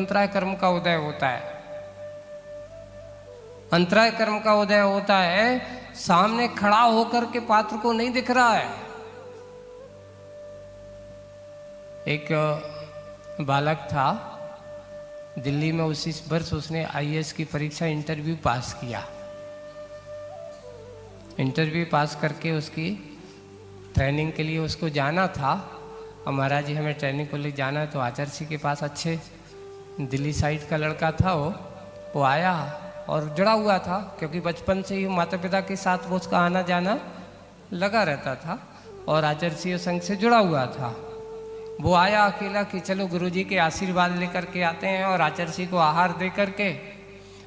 अंतराय कर्म का उदय होता है। अंतराय कर्म का उदय होता है, सामने खड़ा होकर के पात्र को नहीं दिख रहा है। एक बालक था दिल्ली में, उसी वर्ष उसने आईएएस की परीक्षा इंटरव्यू पास किया। इंटरव्यू पास करके उसकी ट्रेनिंग के लिए उसको जाना था। और महाराज जी हमें ट्रेनिंग को लिए जाना है, तो आचार्य जी के पास अच्छे दिल्ली साइड का लड़का था, वो आया और जुड़ा हुआ था, क्योंकि बचपन से ही माता पिता के साथ वो उसका आना जाना लगा रहता था और आचार्य संघ से जुड़ा हुआ था। वो आया अकेला कि चलो गुरुजी के आशीर्वाद लेकर के आते हैं और आचार्य को आहार दे करके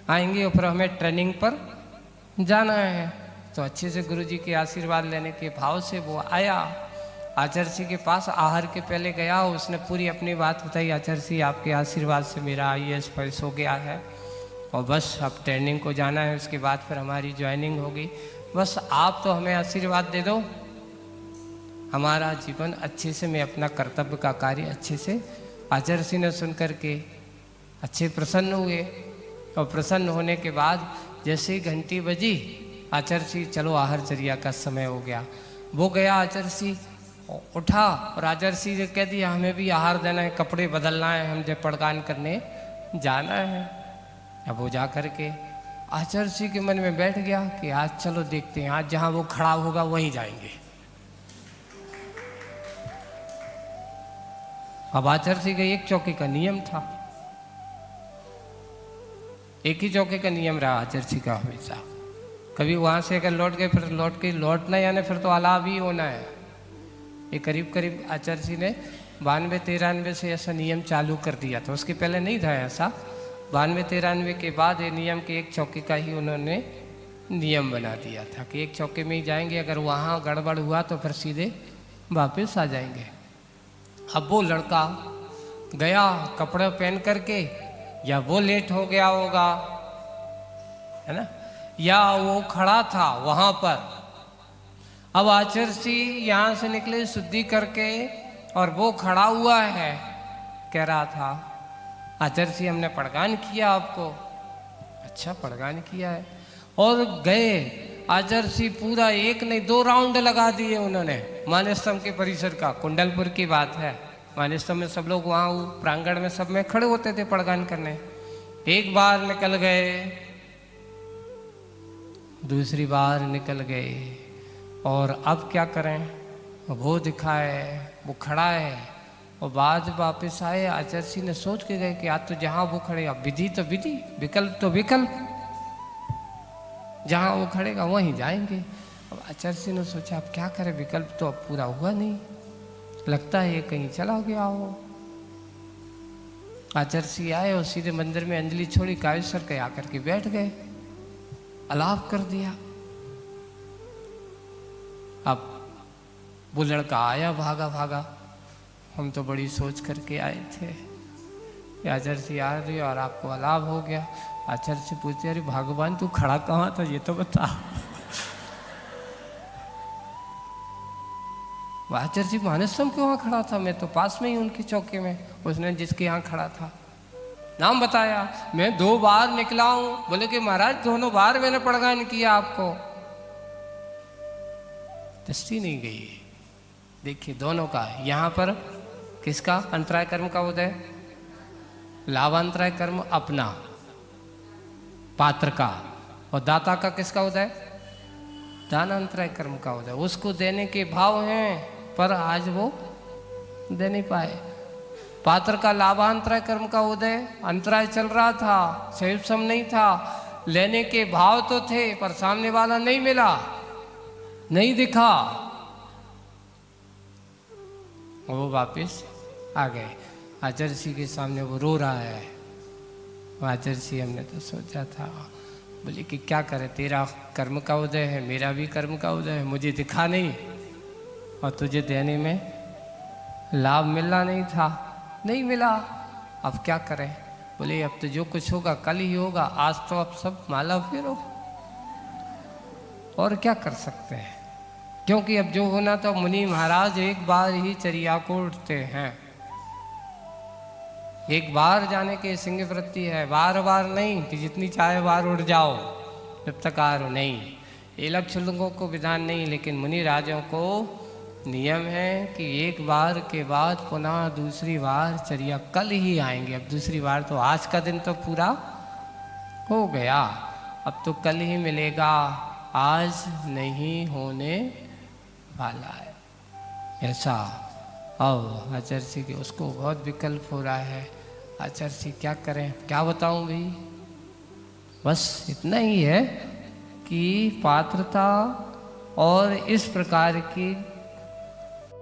आएंगे और फिर हमें ट्रेनिंग पर जाना है। तो अच्छे से गुरुजी के आशीर्वाद लेने के भाव से वो आया आचार्य के पास। आहार के पहले गया, उसने पूरी अपनी बात बताई, आचार्य आपके आशीर्वाद से मेरा आईएएस पास हो गया है और बस अब ट्रेनिंग को जाना है, उसके बाद फिर हमारी ज्वाइनिंग होगी। बस आप तो हमें आशीर्वाद दे दो, हमारा जीवन अच्छे से, मैं अपना कर्तव्य का कार्य अच्छे से। आचार्य ने सुन करके अच्छे प्रसन्न हुए और प्रसन्न होने के बाद जैसे ही घंटी बजी, आचार्य चलो आहारचर्या का समय हो गया। वो गया, आचार्य उठा और आचार्य ने कह दिया हमें भी आहार देना है, कपड़े बदलना है, हम जब पड़गान करने जाना है। अब वो जा करके आचार्य के मन में बैठ गया कि आज चलो देखते हैं, आज जहाँ वो खड़ा होगा वहीं जाएंगे। अब आचार्य का एक चौके का नियम था, एक ही चौके का नियम रहा आचार्य का हमेशा। कभी वहाँ से अगर लौट गए फिर लौटना, यानी फिर तो अलाव ही होना है। ये करीब करीब आचार्य ने 92-93 से ऐसा नियम चालू कर दिया था, उसके पहले नहीं था ऐसा। 92-93 के बाद ये नियम के एक चौके का ही उन्होंने नियम बना दिया था कि एक चौके में ही जाएंगे, अगर वहाँ गड़बड़ हुआ तो फिर सीधे वापस आ जाएंगे। अब वो लड़का गया कपड़े पहन करके, या वो लेट हो गया होगा, है ना, या वो खड़ा था वहाँ पर। अब आचार्य यहाँ से निकले शुद्धि करके और वो खड़ा हुआ है, कह रहा था आचार्य हमने पड़गान किया आपको। अच्छा पड़गान किया है। और गए आचार्य पूरा 1 नहीं 2 राउंड लगा दिए उन्होंने मानेस्तम के परिसर का। कुंडलपुर की बात है, मानेस्तम में सब लोग वहाँ प्रांगण में सब में खड़े होते थे पड़गान करने। एक बार निकल गए, दूसरी बार निकल गए, और अब क्या करें, वो दिखाए, वो खड़ा है। और बाद वापस आए, आचार्य ने सोच के गए कि आज तो जहाँ वो खड़ेगा, विधि तो विधि, विकल्प तो विकल्प, जहाँ वो खड़ेगा वहीं जाएंगे। अब आचार्य ने सोचा अब क्या करें, विकल्प तो अब पूरा हुआ नहीं, लगता है ये कहीं चला गया हो। आचार्य आए और सीधे मंदिर में अंजलि छोड़ी, कायेश्वर के आकर के बैठ गए, अलाप कर दिया। अब वो लड़का आया भागा भागा, हम तो बड़ी सोच करके आए थे, आचार्य आ रही और आपको अलाभ हो गया। आचार्य से पूछते अरे भगवान तू खड़ा कहाँ था ये तो बता। आचार्य मानसम क्यों वहाँ खड़ा था, मैं तो पास में ही उनके चौके में, उसने जिसके यहाँ खड़ा था नाम बताया। मैं 2 बार निकला हूँ, बोले कि महाराज दोनों बार मैंने पड़गान किया आपको। दृष्टि नहीं गई। देखिए दोनों का, यहाँ पर किसका अंतराय कर्म का उदय, लाभांतराय कर्म अपना पात्र का, और दाता का किसका उदय, दानांतराय कर्म का उदय। उसको देने के भाव हैं पर आज वो दे नहीं पाए। पात्र का लाभांतराय कर्म का उदय, अंतराय चल रहा था, सही सम नहीं था, लेने के भाव तो थे पर सामने वाला नहीं मिला, नहीं दिखा, वो वापस आ गए। आचार्य के सामने वो रो रहा है। आचार्य हमने तो सोचा था, बोले कि क्या करे, तेरा कर्म का उदय है, मेरा भी कर्म का उदय है, मुझे दिखा नहीं और तुझे देने में लाभ मिलना नहीं था, नहीं मिला, अब क्या करें। बोले अब तो जो कुछ होगा कल ही होगा, आज तो अब सब माला फेरो, और क्या कर सकते हैं, क्योंकि अब जो होना तो मुनि महाराज एक बार ही चर्या को उठते हैं। एक बार जाने की सिंह वृत्ति है, बार बार नहीं कि जितनी चाहे बार उड़ जाओ जब तक आ रहो नहीं। ये लक्ष्य लोगों को विधान नहीं, लेकिन मुनि राजों को नियम है कि एक बार के बाद पुनः दूसरी बार चर्या कल ही आएंगे। अब दूसरी बार तो आज का दिन तो पूरा हो गया, अब तो कल ही मिलेगा, आज नहीं होने वाला है ऐसा। अब आचार्य जी के उसको बहुत विकल्प हो रहा है, आचार्य जी क्या करें, क्या बताऊं भाई। बस इतना ही है कि पात्रता और इस प्रकार की